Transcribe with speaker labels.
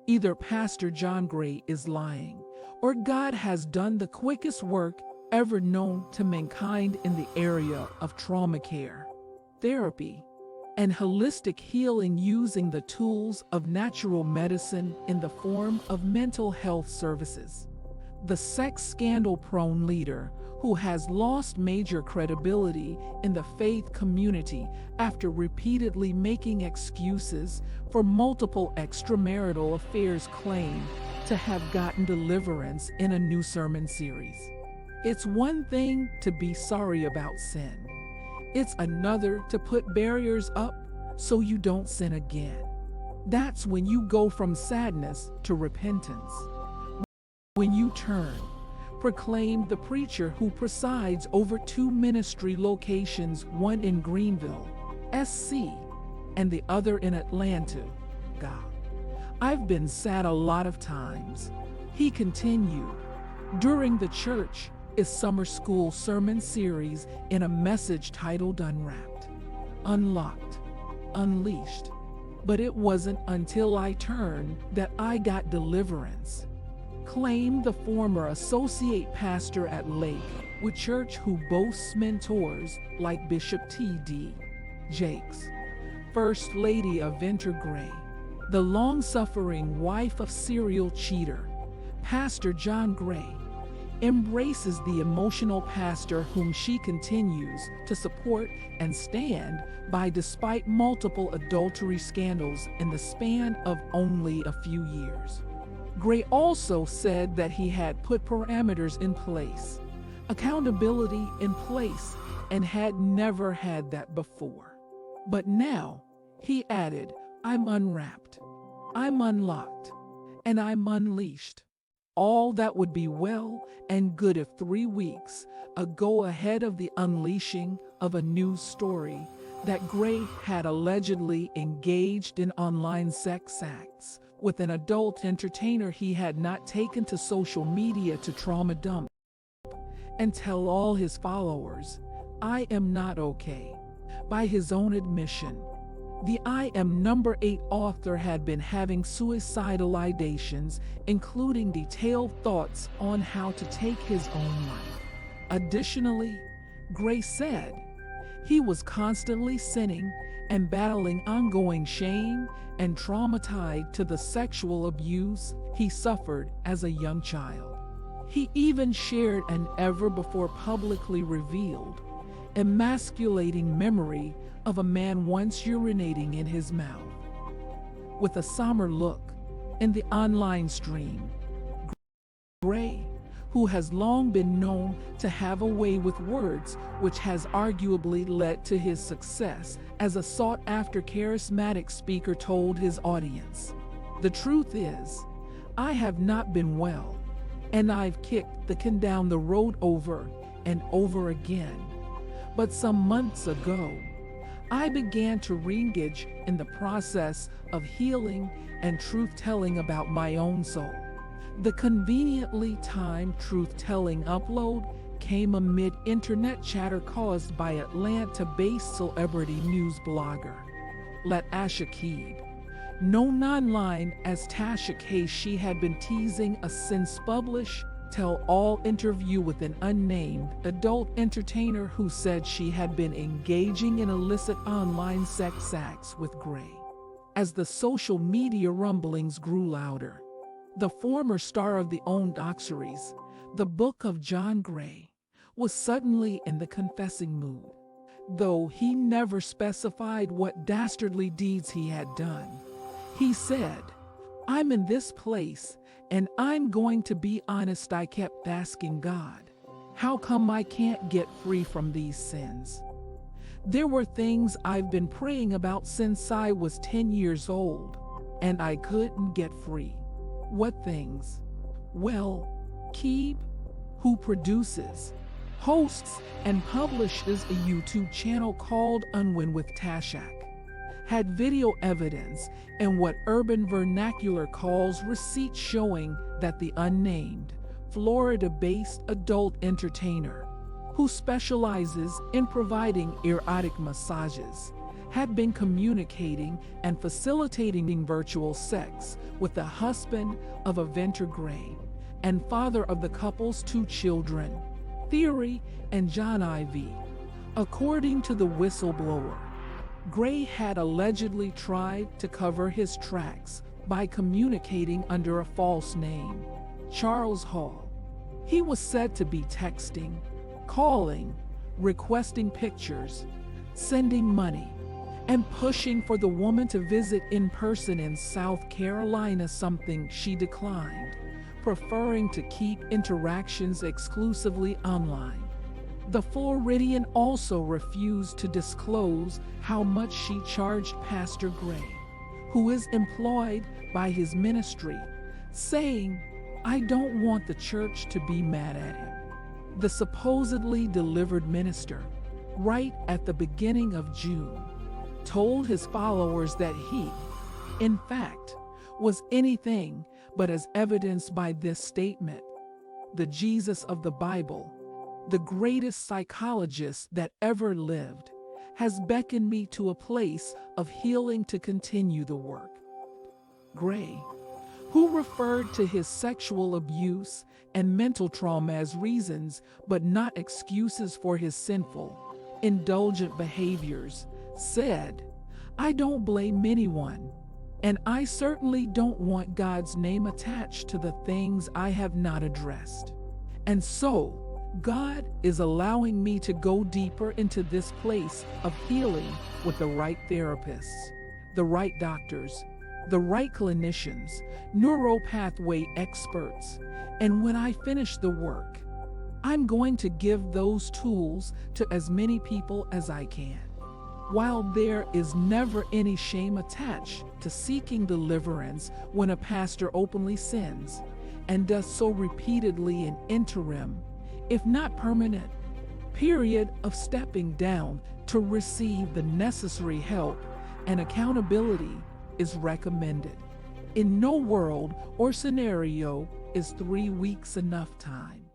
Speaker 1: Either Pastor John Gray is lying, or God has done the quickest work ever known to mankind in the area of trauma care, therapy, and holistic healing using the tools of natural medicine in the form of mental health services. The sex scandal-prone leader who has lost major credibility in the faith community after repeatedly making excuses for multiple extramarital affairs claimed to have gotten deliverance in a new sermon series. It's one thing to be sorry about sin. It's another to put barriers up so you don't sin again. That's when you go from sadness to repentance. When you turn, proclaimed the preacher who presides over 2 ministry locations, one in Greenville, SC, and the other in Atlanta. God, I've been sad a lot of times. He continued. During the church is summer school sermon series in a message titled Unwrapped, Unlocked, Unleashed. But it wasn't until I turned that I got deliverance, claimed the former associate pastor at Lake with Church who boasts mentors like Bishop T.D. Jakes, First Lady of Venter Gray, the long-suffering wife of serial cheater, Pastor John Gray, embraces the emotional pastor whom she continues to support and stand by despite multiple adultery scandals in the span of only a few years. Gray also said that he had put parameters in place, accountability in place, and had never had that before. But now, he added, I'm unwrapped, I'm unlocked, and I'm unleashed. All that would be well and good if 3 weeks ago, ahead of the unleashing of a news story that Gray had allegedly engaged in online sex acts with an adult entertainer he had not taken to social media to trauma dump and tell all his followers, I am not okay. By his own admission, the I Am number 8 author had been having suicidal ideations, including detailed thoughts on how to take his own life. Additionally, Gray said he was constantly sinning and battling ongoing shame and trauma tied to the sexual abuse he suffered as a young child. He even shared an ever before publicly revealed, emasculating memory of a man once urinating in his mouth. With a somber look in the online stream, Gray, who has long been known to have a way with words, which has arguably led to his success as a sought-after charismatic speaker, told his audience, the truth is, I have not been well, and I've kicked the can down the road over and over again. But some months ago, I began to re-engage in the process of healing and truth-telling about my own soul. The conveniently timed truth-telling upload came amid internet chatter caused by Atlanta-based celebrity news blogger Latasha Keeb, known online as Tasha K. She had been teasing a since-published tell-all interview with an unnamed adult entertainer who said she had been engaging in illicit online sex acts with Gray. As the social media rumblings grew louder, the former star of the own doxeries, the Book of John Gray, was suddenly in the confessing mood. Though he never specified what dastardly deeds he had done, he said, I'm in this place, and I'm going to be honest. I kept asking God, how come I can't get free from these sins? There were things I've been praying about since I was 10 years old, and I couldn't get free. What things? Well, Keeb, who produces, hosts, and publishes a YouTube channel called Unwin with Tashak, had video evidence and what urban vernacular calls receipts showing that the unnamed, Florida-based adult entertainer, who specializes in providing erotic massages, had been communicating and facilitating virtual sex with the husband of Aventer Gray and father of the couple's 2 children, Theory and John Ivy. According to the whistleblower, Gray had allegedly tried to cover his tracks by communicating under a false name, Charles Hall. He was said to be texting, calling, requesting pictures, sending money, and pushing for the woman to visit in person in South Carolina, something she declined, preferring to keep interactions exclusively online. The Floridian also refused to disclose how much she charged Pastor Gray, who is employed by his ministry, saying, "I don't want the church to be mad at him." The supposedly delivered minister, right at the beginning of June, told his followers that he, in fact, was anything but, as evidenced by this statement, "The Jesus of the Bible, the greatest psychologist that ever lived, has beckoned me to a place of healing to continue the work." Gray, who referred to his sexual abuse and mental trauma as reasons but not excuses for his sinful, indulgent behaviors, said, "I don't blame anyone, and I certainly don't want God's name attached to the things I have not addressed. And so, God is allowing me to go deeper into this place of healing with the right therapists, the right doctors, the right clinicians, neuropathway experts, and when I finish the work, I'm going to give those tools to as many people as I can." While there is never any shame attached to seeking deliverance when a pastor openly sins, and does so repeatedly, an interim, if not permanent, period of stepping down to receive the necessary help and accountability is recommended. In no world or scenario is 3 weeks enough time.